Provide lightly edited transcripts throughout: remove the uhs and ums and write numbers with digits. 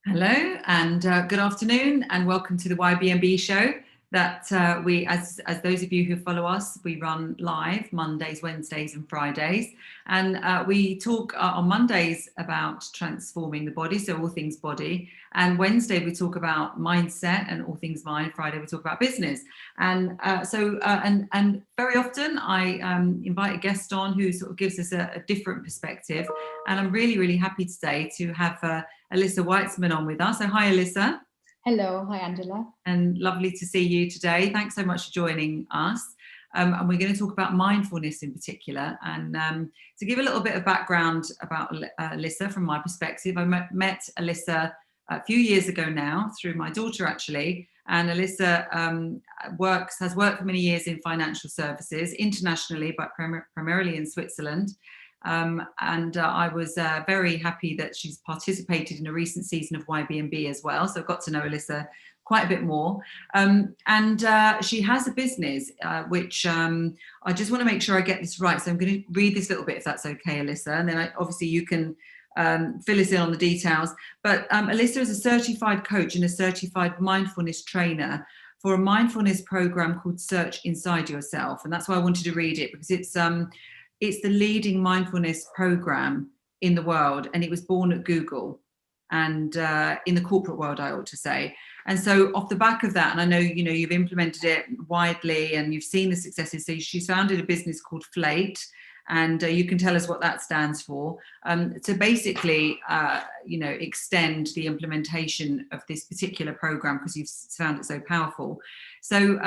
Hello and good afternoon and welcome to the YBMB Show that we, as those of you who follow us, we run live Mondays, Wednesdays and Fridays. And we talk on Mondays about transforming the body, so all things body. And Wednesday we talk about mindset and all things mind. Friday we talk about business. And and very often I invite a guest on who sort of gives us a different perspective. And I'm really happy today to have Alissa Witzemann on with us. So hi, Alissa. Hello. Hi, Angela. And lovely to see you today. Thanks so much for joining us. And we're going to talk about mindfulness in particular. And to give a little bit of background about Alissa from my perspective, I met Alissa a few years ago now through my daughter, actually. And Alissa has worked for many years in financial services internationally, but primarily in Switzerland. I was very happy that she's participated in a recent season of YBMB as well. So I've got to know Alissa quite a bit more. She has a business, which I just want to make sure I get this right. So I'm going to read this little bit, if that's okay, Alissa. And then obviously you can fill us in on the details. But Alissa is a certified coach and a certified mindfulness trainer for a mindfulness program called Search Inside Yourself. And that's why I wanted to read it, because it's the leading mindfulness program in the world, and it was born at Google and in the corporate world, I ought to say. And so off the back of that, and I know, you've implemented it widely and you've seen the successes. So she's founded a business called Flate, and you can tell us what that stands for. To basically, extend the implementation of this particular program because you've found it so powerful. So,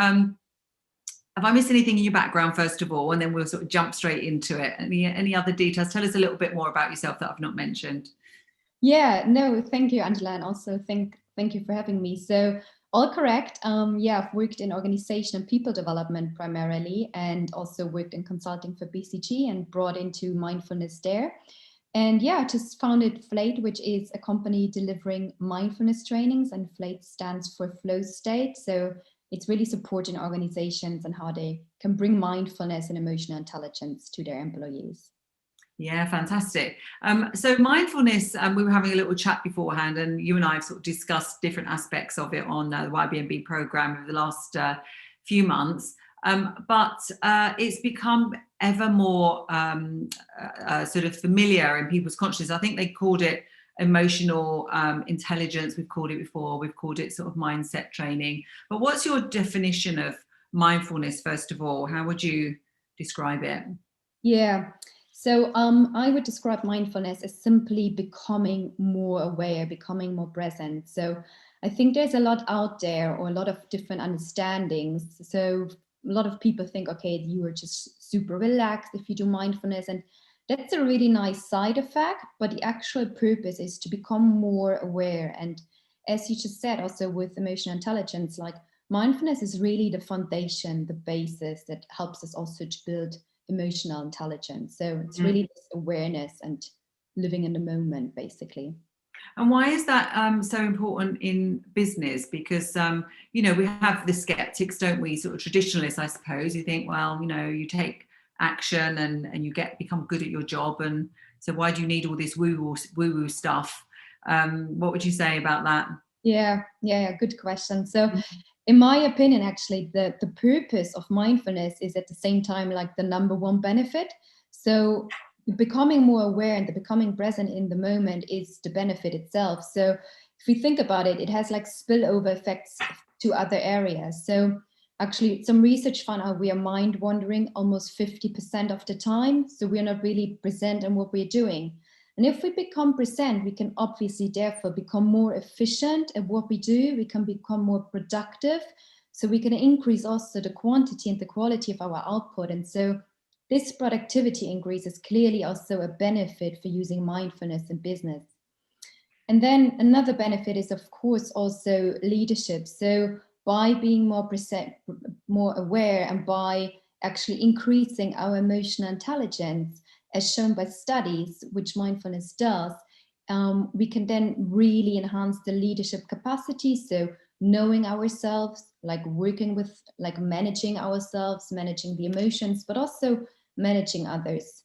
have I missed anything in your background, first of all, and then we'll sort of jump straight into it? Any other details? Tell us a little bit more about yourself that I've not mentioned. Yeah, no, thank you, Angela, and also thank you for having me. So all correct. I've worked in organization and people development primarily, and also worked in consulting for BCG and brought into mindfulness there. And I just founded Flate, which is a company delivering mindfulness trainings, and Flate stands for flow state. So it's really supporting organizations and how they can bring mindfulness and emotional intelligence to their employees. Yeah, fantastic. So mindfulness, we were having a little chat beforehand, and you and I have sort of discussed different aspects of it on the YBMB program over the last few months. But it's become ever more sort of familiar in people's consciousness. I think they called it emotional intelligence. We've called it before. We've called it sort of mindset training. But what's your definition of mindfulness, first of all? How would you describe it? Yeah. So I would describe mindfulness as simply becoming more aware, becoming more present. So I think there's a lot out there, or a lot of different understandings. So a lot of people think, okay, you are just super relaxed if you do mindfulness, and that's a really nice side effect, but the actual purpose is to become more aware. And as you just said, also with emotional intelligence, like mindfulness is really the foundation, the basis that helps us also to build emotional intelligence. So it's really this awareness and living in the moment, basically. And why is that so important in business? Because, we have the skeptics, don't we? Sort of traditionalists, I suppose. You think, well, you take action and you become good at your job. And so why do you need all this woo-woo stuff? What would you say about that? Yeah, good question. So in my opinion, actually, the purpose of mindfulness is at the same time like the number one benefit. So becoming more aware and the becoming present in the moment is the benefit itself. So if we think about it, it has like spillover effects to other areas. So actually, some research found out we are mind wandering almost 50% of the time. So we are not really present in what we're doing. And if we become present, we can obviously therefore become more efficient at what we do. We can become more productive. So we can increase also the quantity and the quality of our output. And so this productivity increase is clearly also a benefit for using mindfulness in business. And then another benefit is, of course, also leadership. So by being more present, more aware, and by actually increasing our emotional intelligence, as shown by studies, which mindfulness does, we can then really enhance the leadership capacity. So knowing ourselves, like working with, like managing ourselves, managing the emotions, but also managing others.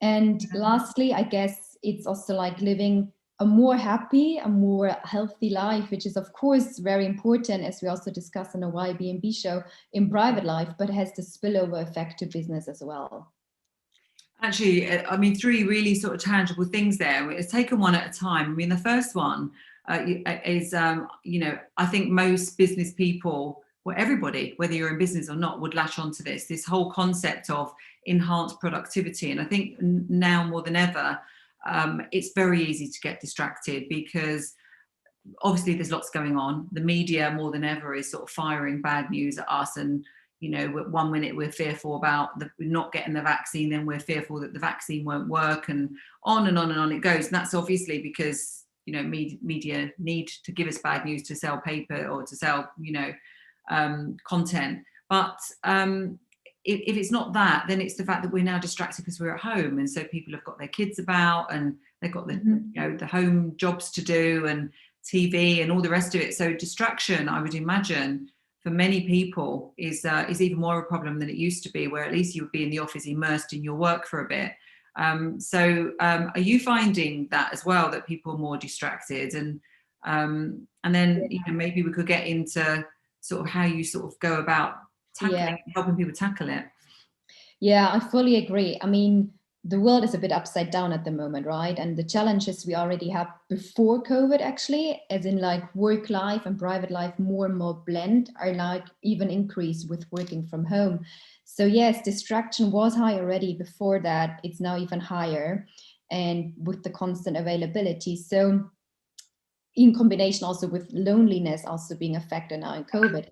And lastly, I guess it's also like living a more happy, a more healthy life, which is of course very important, as we also discussed in the YBMB show, in private life, but has the spillover effect to business as well. Actually, I mean, three really sort of tangible things there. It's taken one at a time. I mean, the first one is, you know, I think most business people, well, everybody, whether you're in business or not, would latch onto this whole concept of enhanced productivity. And I think now more than ever, it's very easy to get distracted because obviously there's lots going on. The media more than ever is sort of firing bad news at us, and you know, 1 minute we're fearful about not getting the vaccine, then we're fearful that the vaccine won't work, and on and on and on it goes. And that's obviously because, you know, media need to give us bad news to sell paper or to sell, you know, content. But if it's not that, then it's the fact that we're now distracted because we're at home, and so people have got their kids about, and they've got the you know, the home jobs to do, and TV and all the rest of it. So distraction, I would imagine, for many people is even more a problem than it used to be, where at least you would be in the office immersed in your work for a bit. Are you finding that as well, that people are more distracted? And then you know, maybe we could get into sort of how you sort of go about tackling, helping people tackle it. Yeah, I fully agree. I mean, the world is a bit upside down at the moment, right? And the challenges we already have before COVID, actually, as in like work life and private life more and more blend, are like even increased with working from home. So yes, distraction was high already before that. It's now even higher, and with the constant availability. So in combination also with loneliness also being a factor now in COVID.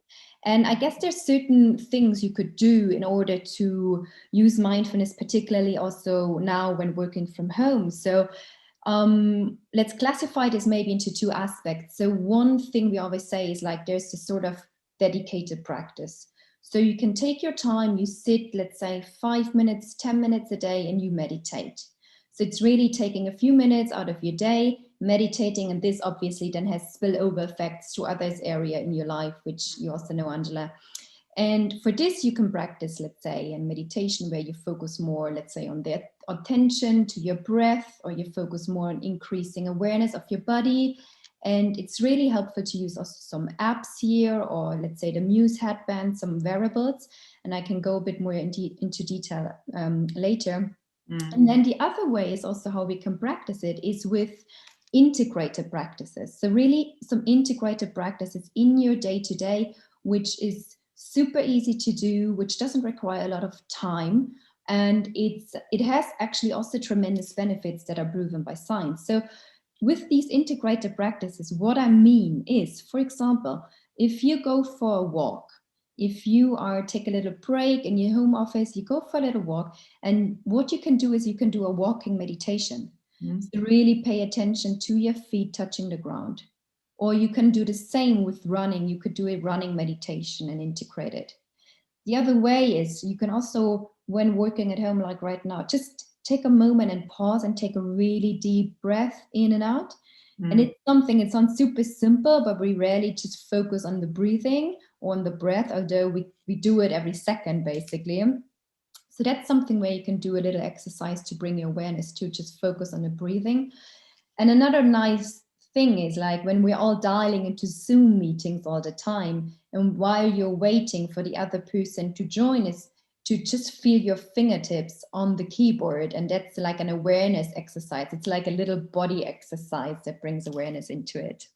And I guess there's certain things you could do in order to use mindfulness, particularly also now when working from home. So let's classify this maybe into two aspects. So one thing we always say is like there's this sort of dedicated practice. So you can take your time, you sit, let's say 5 minutes, 10 minutes a day, and you meditate. So it's really taking a few minutes out of your day, meditating, and this obviously then has spillover effects to others area in your life, which you also know, Angela. And for this, you can practice, let's say, in meditation where you focus more, let's say, on the attention to your breath, or you focus more on increasing awareness of your body. And it's really helpful to use also some apps here, or let's say the Muse headband, some wearables. And I can go a bit more into detail later. And then the other way is also how we can practice it is with integrated practices. So really some integrated practices in your day-to-day, which is super easy to do, which doesn't require a lot of time. And it has actually also tremendous benefits that are proven by science. So with these integrated practices, what I mean is, for example, if you go for a walk, if you take a little break in your home office, you go for a little walk, and what you can do is you can do a walking meditation. So really pay attention to your feet touching the ground. Or you can do the same with running. You could do a running meditation and integrate it. The other way is you can also, when working at home like right now, just take a moment and pause and take a really deep breath in and out. And it's something, it sounds super simple, but we rarely just focus on the breathing or on the breath, although we do it every second, basically. So that's something where you can do a little exercise to bring your awareness to just focus on the breathing. And another nice thing is like when we're all dialing into Zoom meetings all the time, and while you're waiting for the other person to join, is to just feel your fingertips on the keyboard. And that's like an awareness exercise. It's like a little body exercise that brings awareness into it.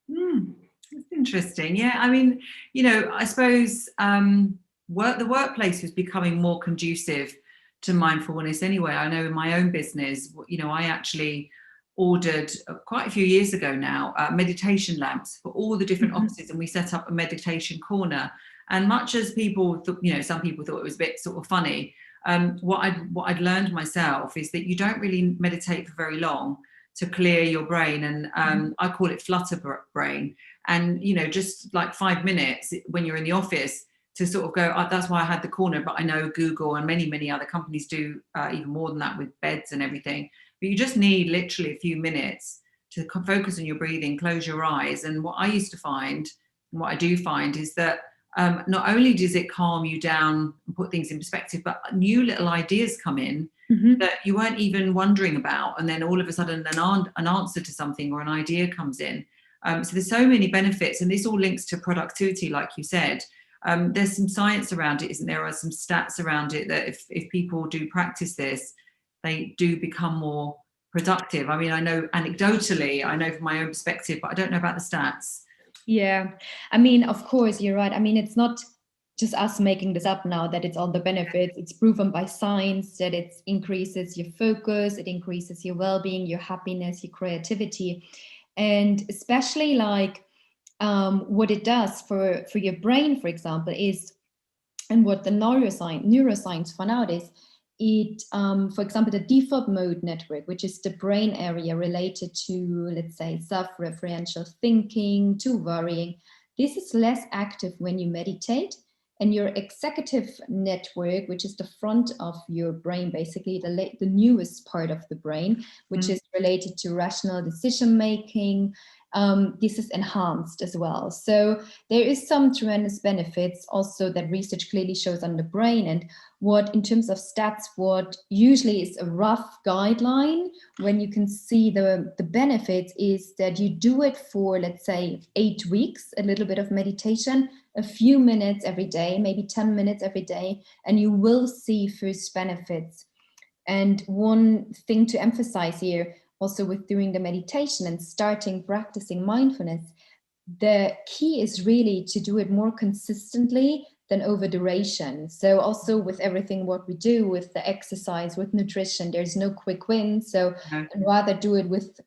That's interesting. Yeah, I mean, you know, I suppose the workplace was becoming more conducive to mindfulness anyway. I know in my own business, you know, I actually ordered quite a few years ago now meditation lamps for all the different offices, and we set up a meditation corner. And much as people thought, you know, some people thought it was a bit sort of funny, what I'd learned myself is that you don't really meditate for very long to clear your brain, and I call it flutter brain. And you know, just like 5 minutes when you're in the office to sort of go, that's why I had the corner, but I know Google and many other companies do even more than that with beds and everything. But you just need literally a few minutes to focus on your breathing, close your eyes. And what I used to find, and what I do find, is that not only does it calm you down and put things in perspective, but new little ideas come in that you weren't even wondering about, and then all of a sudden an answer to something or an idea comes in. So there's so many benefits, and this all links to productivity, like you said. There's some science around it, isn't there? There are some stats around it that if people do practice this, they do become more productive. I mean, I know anecdotally, I know from my own perspective, but I don't know about the stats. Yeah, I mean, of course, you're right. I mean, it's not just us making this up now that it's all the benefits. It's proven by science that it increases your focus, it increases your well-being, your happiness, your creativity, and especially like what it does for your brain, for example, is, and what the neuroscience found out is, it, for example, the default mode network, which is the brain area related to, let's say, self-referential thinking, to worrying, this is less active when you meditate. And your executive network, which is the front of your brain, basically the newest part of the brain, which is related to rational decision making, this is enhanced as well. So there is some tremendous benefits also that research clearly shows on the brain. And what, in terms of stats, what usually is a rough guideline when you can see the benefits is that you do it for, let's say, 8 weeks, a little bit of meditation, a few minutes every day, maybe 10 minutes every day, and you will see first benefits. And one thing to emphasize here, also with doing the meditation and starting practicing mindfulness, the key is really to do it more consistently than over duration. So also with everything what we do, with the exercise, with nutrition, there's no quick win. So I'd rather do it with,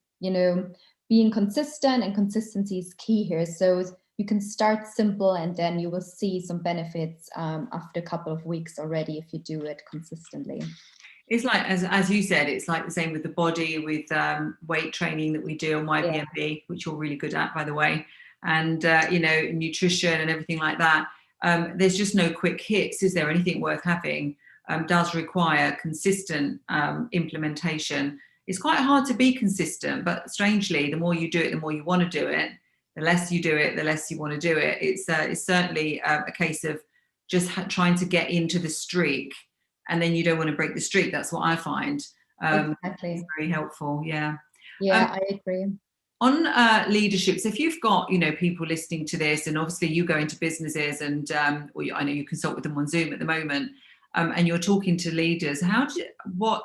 being consistent, and consistency is key here. So you can start simple and then you will see some benefits after a couple of weeks already if you do it consistently. It's like, as you said, it's like the same with the body, with weight training that we do on YBMB, which you're really good at, by the way, and nutrition and everything like that. There's just no quick hits. Is there? Anything worth having does require consistent implementation. It's quite hard to be consistent, but strangely, the more you do it, the more you want to do it. The less you do it, the less you want to do it. It's certainly a case of just trying to get into the streak, and then you don't want to break the streak. That's what I find. Exactly. It's very helpful. Yeah. Yeah, I agree. On leadership, so if you've got people listening to this, and obviously you go into businesses, and I know you consult with them on Zoom at the moment, and you're talking to leaders, what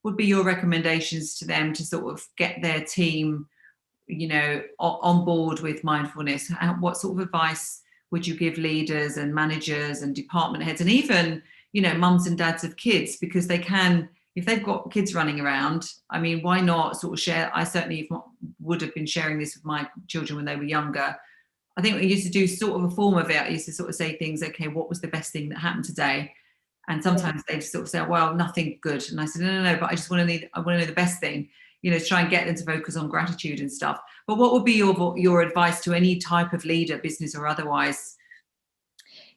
would be your recommendations to them to sort of get their team on board with mindfulness? What sort of advice would you give leaders and managers and department heads, and even mums and dads of kids, because they can, if they've got kids running around, I mean, why not sort of share? I certainly would have been sharing this with my children when they were younger. I think we used to do sort of a form of it. I used to sort of say things, okay, what was the best thing that happened today? And sometimes they'd sort of say, well, nothing good. And I said, no, but I just want to know the best thing, to try and get them to focus on gratitude and stuff. But what would be your advice to any type of leader, business or otherwise?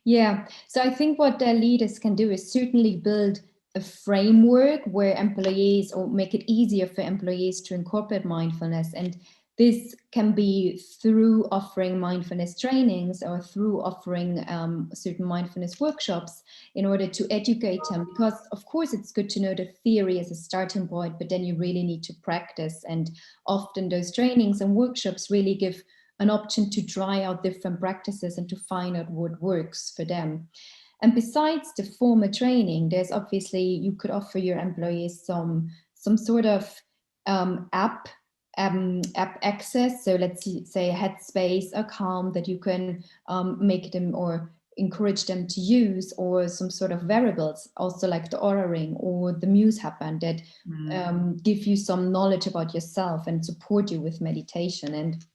Yeah, so I think what their leaders can do is certainly build a framework where employees, or make it easier for employees to incorporate mindfulness. And this can be through offering mindfulness trainings, or through offering certain mindfulness workshops in order to educate them. Because of course it's good to know the theory as a starting point, but then you really need to practice. And often those trainings and workshops really give an option to try out different practices and to find out what works for them. And besides the formal training, there's obviously, you could offer your employees some sort of app access. So let's say Headspace or Calm that you can make them or encourage them to use, or some sort of variables, also like the Aura Ring or the Muse Headband that give you some knowledge about yourself and support you with meditation. And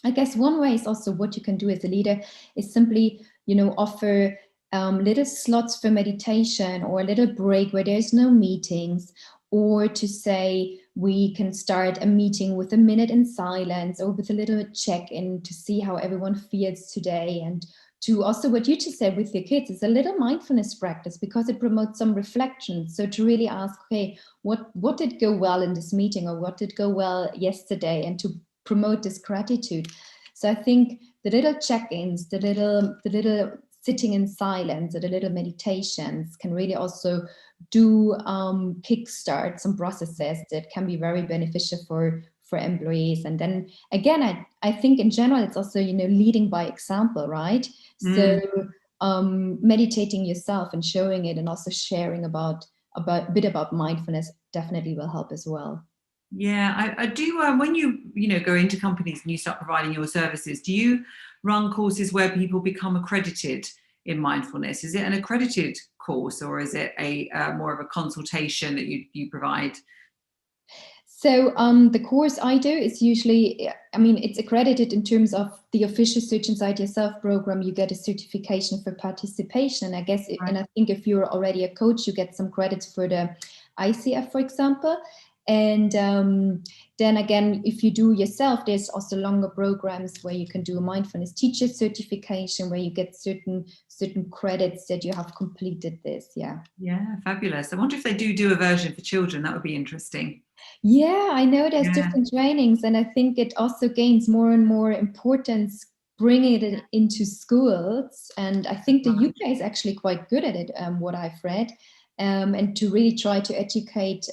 I guess one way is also what you can do as a leader is simply, offer little slots for meditation, or a little break where there's no meetings, or to say we can start a meeting with a minute in silence, or with a little check-in to see how everyone feels today. And to also, what you just said with your kids, is a little mindfulness practice, because it promotes some reflection. So to really ask, okay, what did go well in this meeting, or what did go well yesterday, and to promote this gratitude. So I think the little check-ins, the little sitting in silence, or the little meditations can really also do kickstart some processes that can be very beneficial for employees. And then again, I think in general, it's also, leading by example, right? So meditating yourself and showing it, and also sharing about a bit about mindfulness definitely will help as well. Yeah, I do. When you go into companies and you start providing your services, do you run courses where people become accredited in mindfulness? Is it an accredited course, or is it a more of a consultation that you provide? So the course I do is usually, it's accredited in terms of the official Search Inside Yourself program. You get a certification for participation. I guess, Right. and I think if you're already a coach, you get some credits for the ICF, for example. And then again, if you do yourself, there's also longer programs where you can do a mindfulness teacher certification, where you get certain credits that you have completed this. Yeah. Yeah, fabulous. I wonder if they do a version for children. That would be interesting. Yeah, I know there's Yeah. different trainings, and I think it also gains more and more importance bringing it into schools. And I think the UK is actually quite good at it, what I've read, and to really try to educate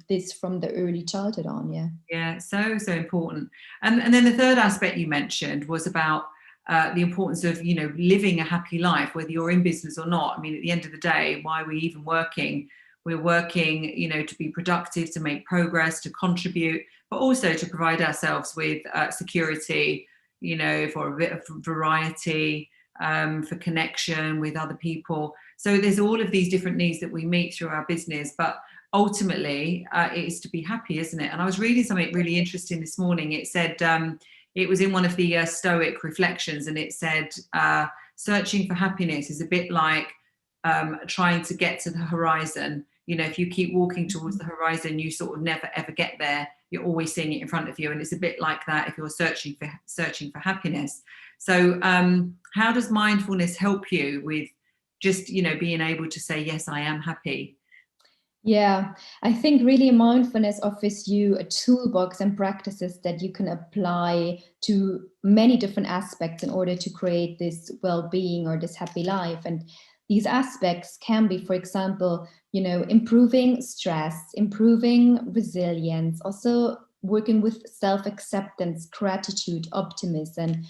this from the early childhood on. Yeah. Yeah, so important. And then the third aspect you mentioned was about the importance of living a happy life, whether you're in business or not. I mean, at the end of the day, why are we even working? We're working, to be productive, to make progress, to contribute, but also to provide ourselves with security, for a bit of variety, for connection with other people. So there's all of these different needs that we meet through our business, but ultimately it is to be happy, isn't it? And I was reading something really interesting this morning. It said, it was in one of the Stoic reflections, and it said, searching for happiness is a bit like trying to get to the horizon. If you keep walking towards the horizon, you sort of never ever get there. You're always seeing it in front of you, and it's a bit like that if you're searching for happiness. So how does mindfulness help you with just being able to say, yes, I am happy? Yeah, I think really mindfulness offers you a toolbox and practices that you can apply to many different aspects in order to create this well-being or this happy life. And these aspects can be, for example, improving stress, improving resilience, also working with self-acceptance, gratitude, optimism,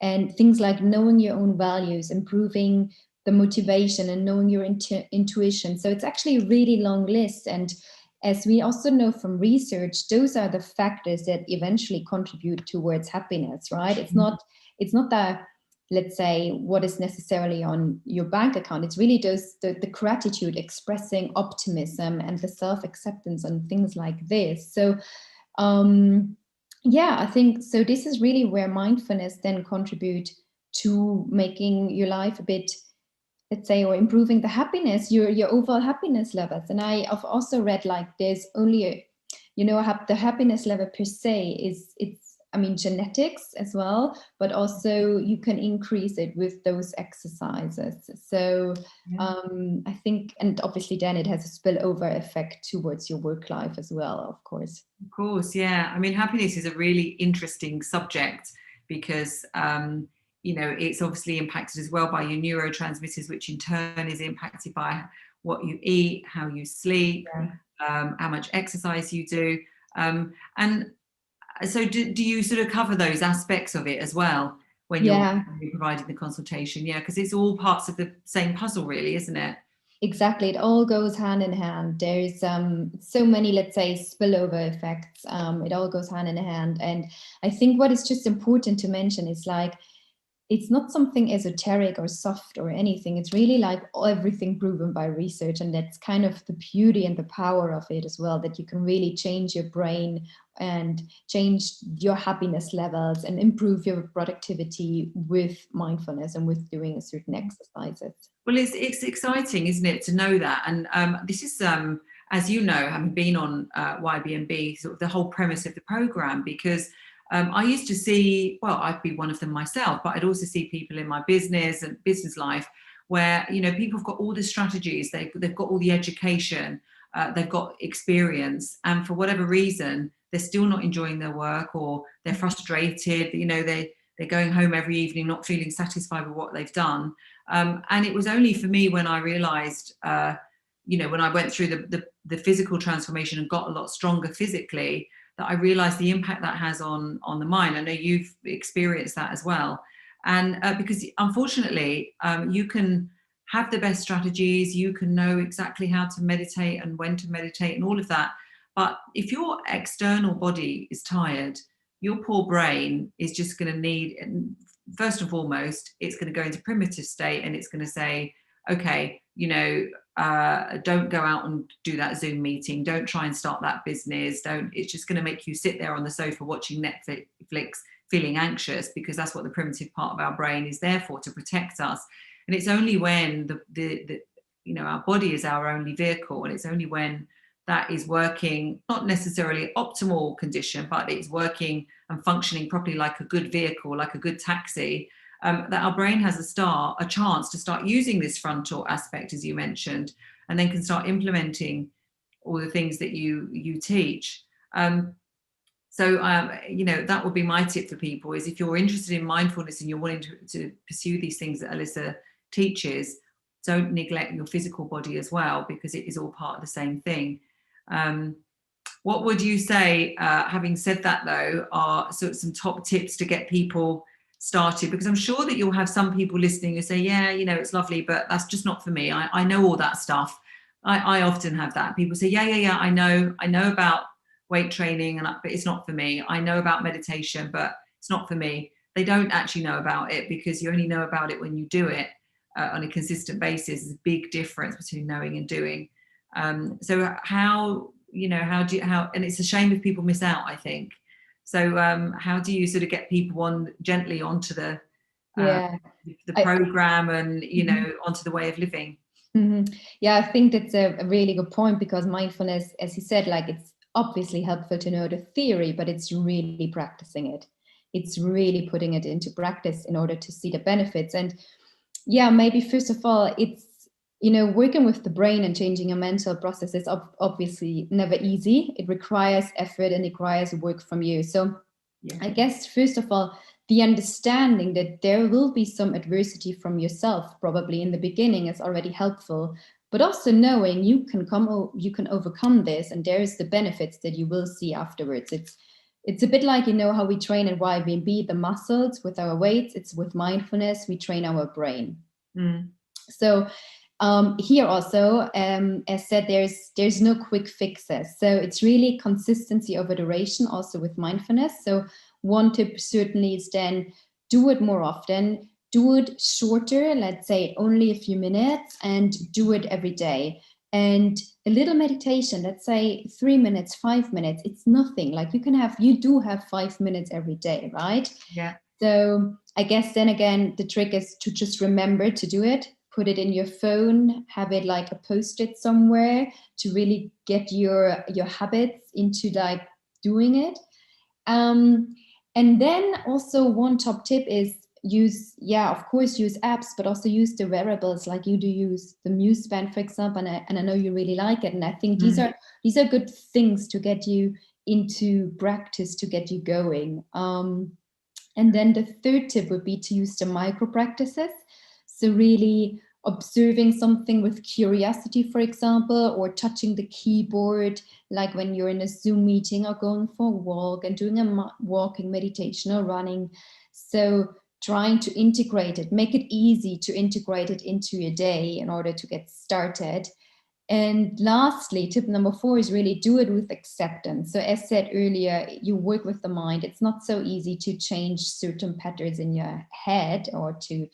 and things like knowing your own values, improving the motivation, and knowing your intuition. So it's actually a really long list. And as we also know from research, those are the factors that eventually contribute towards happiness, right? It's not that, let's say, what is necessarily on your bank account. It's really the gratitude, expressing optimism, and the self-acceptance, and things like this. So yeah, I think so. This is really where mindfulness then contribute to making your life a bit, let's say, or improving the happiness, your overall happiness levels. And I've also read, like, there's only the happiness level per se it's genetics as well, but also you can increase it with those exercises. So I think, and obviously then it has a spillover effect towards your work life as well, of course. Of course, yeah. I mean, happiness is a really interesting subject because it's obviously impacted as well by your neurotransmitters, which in turn is impacted by what you eat, how you sleep, how much exercise you do. And so do you sort of cover those aspects of it as well when you're providing the consultation? Yeah, because it's all parts of the same puzzle, really, isn't it? Exactly. It all goes hand in hand. There's so many, let's say, spillover effects. It all goes hand in hand. And I think what is just important to mention is, like, it's not something esoteric or soft or anything. It's really like everything proven by research. And that's kind of the beauty and the power of it as well, that you can really change your brain and change your happiness levels and improve your productivity with mindfulness and with doing certain exercises. Well, it's exciting, isn't it, to know that? And this is, as you know, having been on YBMB, sort of the whole premise of the program, because I used to see, well, I'd be one of them myself, but I'd also see people in my business and business life where, people have got all the strategies, they've got all the education, they've got experience, and for whatever reason, they're still not enjoying their work, or they're frustrated, they're going home every evening not feeling satisfied with what they've done. And it was only for me when I realized, you know, when I went through the physical transformation and got a lot stronger physically, that I realized the impact that has on the mind. I know you've experienced that as well. And because unfortunately, you can have the best strategies, you can know exactly how to meditate and when to meditate and all of that. But if your external body is tired, your poor brain is just going to need, first and foremost, it's going to go into primitive state and it's going to say, okay, you know, don't go out and do that Zoom meeting. Don't try and start that business. It's just going to make you sit there on the sofa watching Netflix, feeling anxious, because that's what the primitive part of our brain is there for, to protect us. And it's only when the you know, our body is our only vehicle, and it's only when that is working, not necessarily optimal condition, but it's working and functioning properly like a good vehicle, like a good taxi, that our brain has a chance to start using this frontal aspect, as you mentioned, and then can start implementing all the things that you teach. So, you know, that would be my tip for people, is if you're interested in mindfulness and you're wanting to pursue these things that Alissa teaches, don't neglect your physical body as well, because it is all part of the same thing. What would you say, having said that though, are sort of some top tips to get people started? Because I'm sure that you'll have some people listening who say, yeah, you know, it's lovely, but that's just not for me. I know all that stuff. I often have that. People say, yeah, I know about weight training, but it's not for me. I know about meditation, but it's not for me. They don't actually know about it, because you only know about it when you do it on a consistent basis. There's a big difference between knowing and doing. So how and it's a shame if people miss out, I think. So how do you sort of get people gently onto the program and, you know, onto the way of living? Mm-hmm. Yeah, I think that's a really good point, because mindfulness, as you said, like, it's obviously helpful to know the theory, but it's really practicing it. It's really putting it into practice in order to see the benefits. And yeah, maybe first of all, it's, you know, working with the brain and changing your mental process is obviously never easy. It requires effort and it requires work from you. So yeah. I guess, first of all, the understanding that there will be some adversity from yourself probably in the beginning is already helpful, but also knowing you can overcome this, and there is the benefits that you will see afterwards. It's a bit like, you know, how we train at YBMB the muscles with our weights. It's with mindfulness, we train our brain. So here also, as said, there's no quick fixes. So it's really consistency over duration, also with mindfulness. So one tip certainly is then do it more often, do it shorter, let's say only a few minutes, and do it every day. And a little meditation, let's say 3 minutes, 5 minutes, it's nothing. Like you do have 5 minutes every day, right? Yeah. So I guess then again, the trick is to just remember to do it. Put it in your phone, have it like a post-it somewhere to really get your habits into like doing it. And then also one top tip is use apps, but also use the wearables, like you do use the Muse Band, for example, and I know you really like it. And I think these are good things to get you into practice, to get you going. And then the third tip would be to use the micro practices. So really observing something with curiosity, for example, or touching the keyboard, like when you're in a Zoom meeting, or going for a walk and doing a walking meditation or running. So trying to integrate it, make it easy to integrate it into your day in order to get started. And lastly, tip number 4 is really do it with acceptance. So as said earlier, you work with the mind. It's not so easy to change certain patterns in your head or to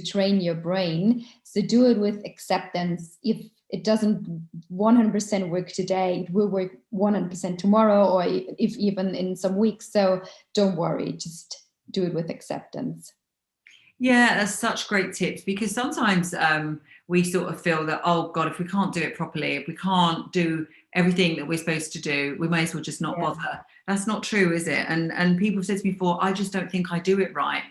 train your brain. So do it with acceptance. If it doesn't 100% work today, it will work 100% tomorrow, or if even in some weeks. So don't worry, just do it with acceptance. Yeah, that's such great tips, because sometimes we sort of feel that, oh God, if we can't do it properly, if we can't do everything that we're supposed to do, we may as well just not bother. That's not true, is it? And people have said to me before, I just don't think I do it right.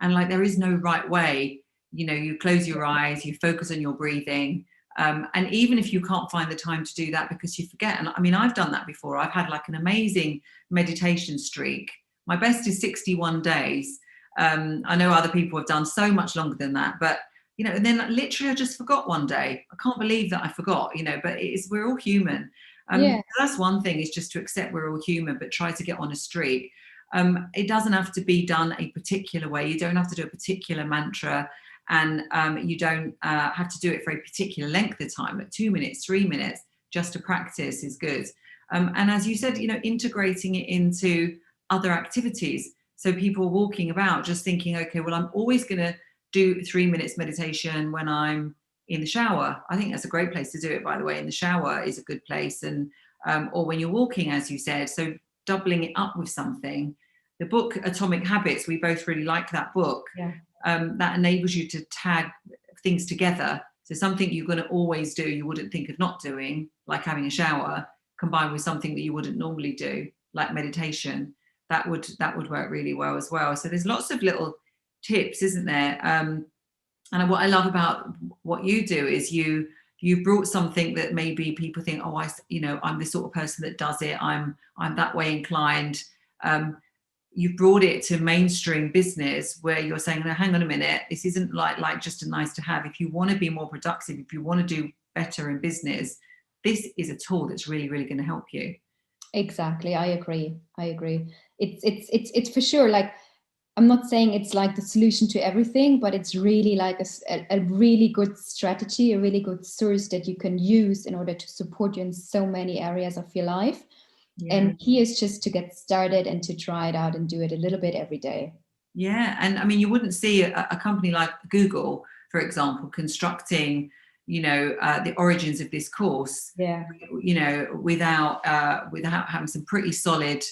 And like, there is no right way. You know, you close your eyes, you focus on your breathing. And even if you can't find the time to do that because you forget, and I mean, I've done that before. I've had like an amazing meditation streak. My best is 61 days. I know other people have done so much longer than that, but you know, and then literally I just forgot one day. I can't believe that I forgot, you know, but we're all human. That's one thing, is just to accept we're all human, but try to get on a streak. It doesn't have to be done a particular way. You don't have to do a particular mantra, and you don't have to do it for a particular length of time, like 2 minutes, 3 minutes, just to practice is good. And as you said, you know, integrating it into other activities. So people walking about just thinking, okay, well, I'm always going to do 3 minutes meditation when I'm in the shower. I think that's a great place to do it, by the way. In the shower is a good place. And or when you're walking, as you said. So doubling it up with something. The book Atomic Habits, we both really like that book. That enables you to tag things together. So something you're going to always do, you wouldn't think of not doing, like having a shower, combined with something that you wouldn't normally do, like meditation. That would work really well as well. So there's lots of little tips, isn't there? And what I love about what you do is you brought something that maybe people think, oh, I'm the sort of person that does it. I'm that way inclined. You've brought it to mainstream business, where you're saying, no, hang on a minute, this isn't like just a nice to have. If you want to be more productive, if you want to do better in business, this is a tool that's really, really going to help you. Exactly. I agree. It's for sure, like, I'm not saying it's like the solution to everything, but it's really like a really good strategy, a really good source that you can use in order to support you in so many areas of your life. Yeah. And key is just to get started and to try it out and do it a little bit every day. Yeah. And I mean, you wouldn't see a company like Google, for example, constructing, you know, the origins of this course, you know, without having some pretty solid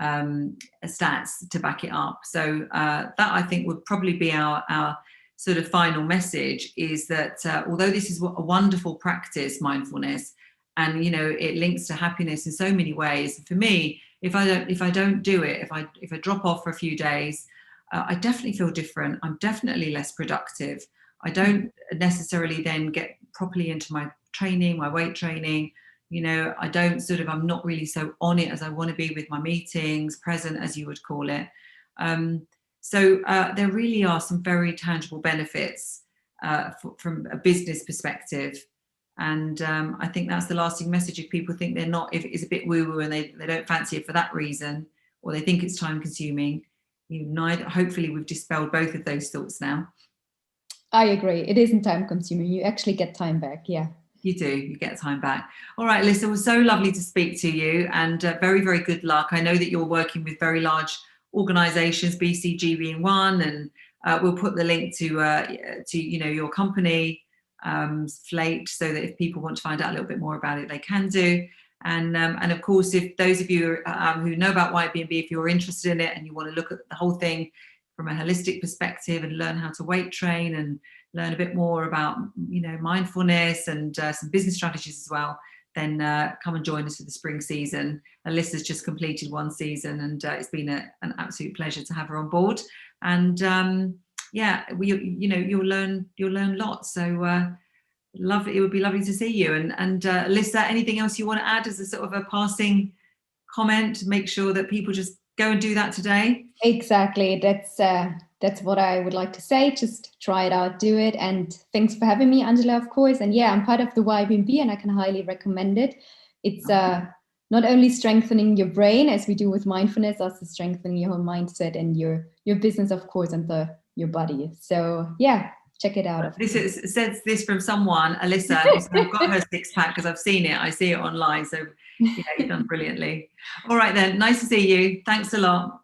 stats to back it up. So that, I think, would probably be our sort of final message, is that although this is a wonderful practice, mindfulness, and, you know, it links to happiness in so many ways. For me, if I don't do it, if I drop off for a few days, I definitely feel different. I'm definitely less productive. I don't necessarily then get properly into my training, my weight training. You know, I'm not really so on it as I want to be with my meetings, present, as you would call it. So there really are some very tangible benefits from a business perspective. And I think that's the lasting message. If people think if it's a bit woo-woo and they don't fancy it for that reason, or they think it's time consuming, hopefully we've dispelled both of those thoughts now. I agree. It isn't time consuming. You actually get time back. Yeah. You do. You get time back. All right, Alissa, it was so lovely to speak to you, and very, very good luck. I know that you're working with very large organisations, BCG being one, and we'll put the link to you know, your company, Flate, so that if people want to find out a little bit more about it, they can do. And of course, if those of you who know about YBMB, if you're interested in it and you want to look at the whole thing from a holistic perspective and learn how to weight train and learn a bit more about, you know, mindfulness and some business strategies as well, then come and join us for the spring season. Alissa's just completed one season, and it's been an absolute pleasure to have her on board. And you'll learn lots. So lovely. It would be lovely to see you. And Alissa, anything else you want to add as a sort of a passing comment? Make sure that people just go and do that today. Exactly. That's what I would like to say. Just try it out, do it. And thanks for having me, Angela, of course. And yeah, I'm part of the YBMB and I can highly recommend it. It's not only strengthening your brain, as we do with mindfulness, also strengthening your whole mindset and your business, of course, and your body. So yeah, check it out. Says this from someone, Alissa, who's got her six pack, because I've seen it. I see it online. So yeah, you've done brilliantly. All right then. Nice to see you. Thanks a lot.